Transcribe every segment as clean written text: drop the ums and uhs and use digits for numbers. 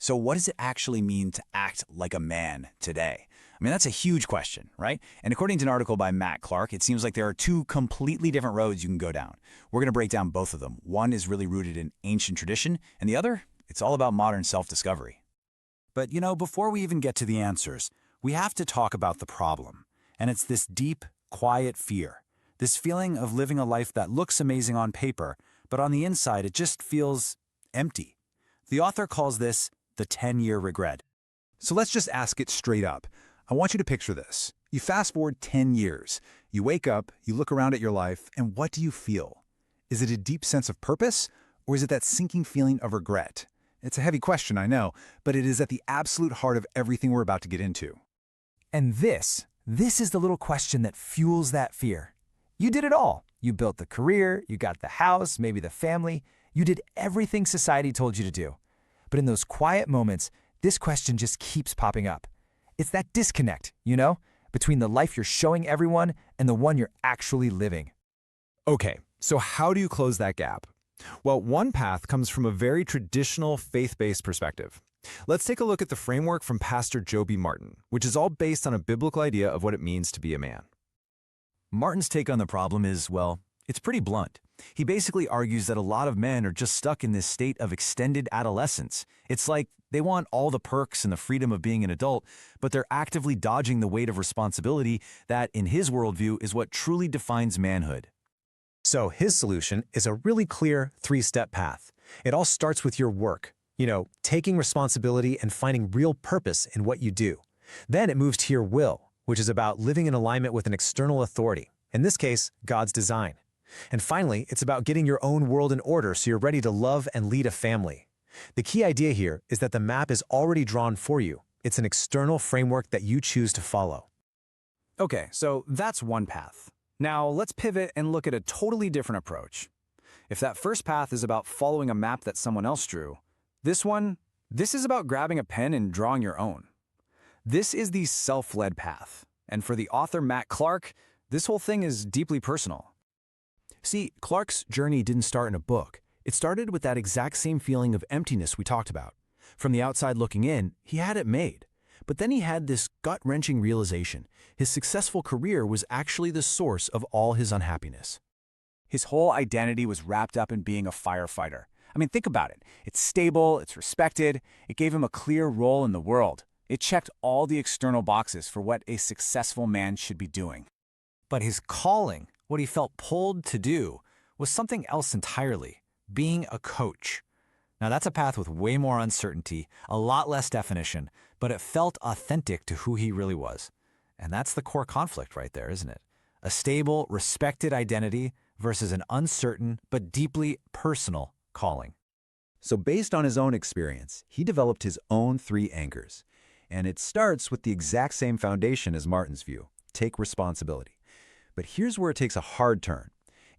So what does it actually mean to act like a man today? I mean, that's a huge question, right? And according to an article by Matt Clark, it seems like there are two completely different roads you can go down. We're going to break down both of them. One is really rooted in ancient tradition, and the other, it's all about modern self-discovery. But, before we even get to the answers, we have to talk about the problem. And it's this deep, quiet fear. This feeling of living a life that looks amazing on paper, but on the inside it just feels empty. The author calls this the 10-year regret. So let's just ask it straight up. I want you to picture this. You fast forward 10 years. You wake up, you look around at your life, and what do you feel? Is it a deep sense of purpose, or is it that sinking feeling of regret? It's a heavy question, I know, but it is at the absolute heart of everything we're about to get into. And this is the little question that fuels that fear. You did it all. You built the career, you got the house, maybe the family. You did everything society told you to do. But in those quiet moments, this question just keeps popping up. It's that disconnect, between the life you're showing everyone and the one you're actually living. Okay, so how do you close that gap? Well, one path comes from a very traditional faith-based perspective. Let's take a look at the framework from Pastor Joby Martin, which is all based on a biblical idea of what it means to be a man. Martin's take on the problem is, well, it's pretty blunt. He basically argues that a lot of men are just stuck in this state of extended adolescence. It's like they want all the perks and the freedom of being an adult, but they're actively dodging the weight of responsibility that, in his worldview, is what truly defines manhood. So his solution is a really clear 3-step path. It all starts with your work, taking responsibility and finding real purpose in what you do. Then it moves to your will, which is about living in alignment with an external authority, in this case, God's design. And finally, it's about getting your own world in order so you're ready to love and lead a family. The key idea here is that the map is already drawn for you. It's an external framework that you choose to follow. Okay, so that's one path. Now let's pivot and look at a totally different approach. If that first path is about following a map that someone else drew, this is about grabbing a pen and drawing your own. This is the self-led path. And for the author Matt Clark, this whole thing is deeply personal. See, Clark's journey didn't start in a book. It started with that exact same feeling of emptiness we talked about. From the outside looking in, he had it made. But then he had this gut-wrenching realization. His successful career was actually the source of all his unhappiness. His whole identity was wrapped up in being a firefighter. I mean, think about it. It's stable, it's respected, it gave him a clear role in the world. It checked all the external boxes for what a successful man should be doing. But his calling, what he felt pulled to do, was something else entirely, being a coach. Now that's a path with way more uncertainty, a lot less definition, but it felt authentic to who he really was. And that's the core conflict right there, isn't it? A stable, respected identity versus an uncertain but deeply personal calling. So based on his own experience, he developed his own 3 anchors. And it starts with the exact same foundation as Martin's view: take responsibility. But here's where it takes a hard turn.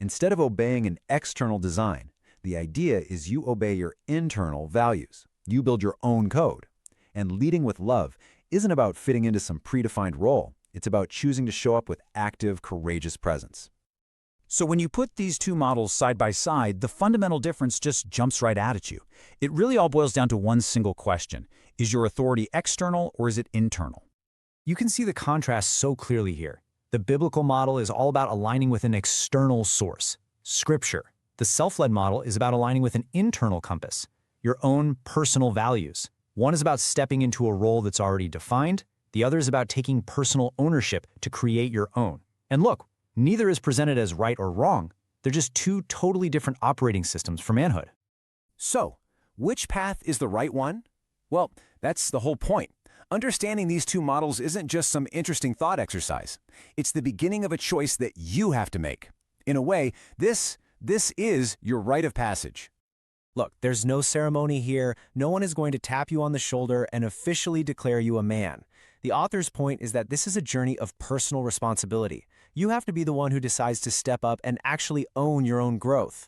Instead of obeying an external design, the idea is you obey your internal values. You build your own code. And leading with love isn't about fitting into some predefined role. It's about choosing to show up with active, courageous presence. So when you put these two models side by side, the fundamental difference just jumps right out at you. It really all boils down to one single question. Is your authority external or is it internal? You can see the contrast so clearly here. The biblical model is all about aligning with an external source, Scripture. The self-led model is about aligning with an internal compass, your own personal values. One is about stepping into a role that's already defined. The other is about taking personal ownership to create your own. And look, neither is presented as right or wrong. They're just two totally different operating systems for manhood. So, which path is the right one? Well, that's the whole point. Understanding these two models isn't just some interesting thought exercise. It's the beginning of a choice that you have to make. In a way, this is your rite of passage. Look, there's no ceremony here. No one is going to tap you on the shoulder and officially declare you a man. The author's point is that this is a journey of personal responsibility. You have to be the one who decides to step up and actually own your own growth.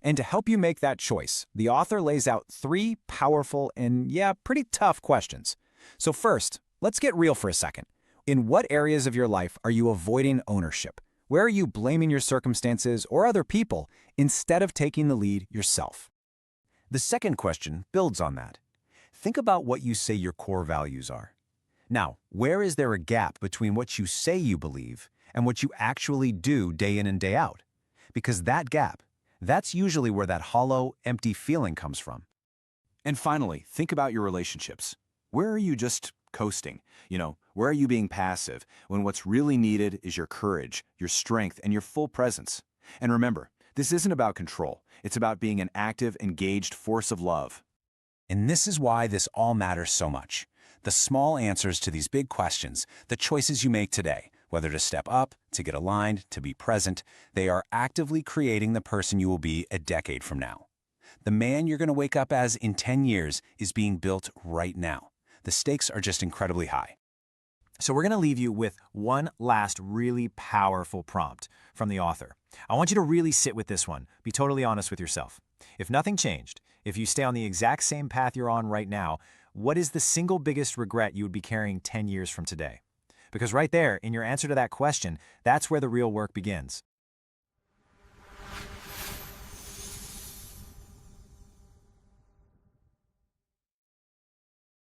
And to help you make that choice, the author lays out 3 powerful and, pretty tough questions. So first, let's get real for a second. In what areas of your life are you avoiding ownership? Where are you blaming your circumstances or other people instead of taking the lead yourself? The second question builds on that. think about what you say your core values are. Now, where is there a gap between what you say you believe and what you actually do day in and day out? Because that gap, that's usually where that hollow, empty feeling comes from. And finally, think about your relationships. Where are you just coasting? Where are you being passive when what's really needed is your courage, your strength, and your full presence? And remember, this isn't about control. It's about being an active, engaged force of love. And this is why this all matters so much. The small answers to these big questions, the choices you make today, whether to step up, to get aligned, to be present, they are actively creating the person you will be a decade from now. The man you're going to wake up as in 10 years is being built right now. The stakes are just incredibly high. So we're going to leave you with one last really powerful prompt from the author. I want you to really sit with this one. Be totally honest with yourself. If nothing changed, if you stay on the exact same path you're on right now, what is the single biggest regret you would be carrying 10 years from today? Because right there, in your answer to that question, that's where the real work begins.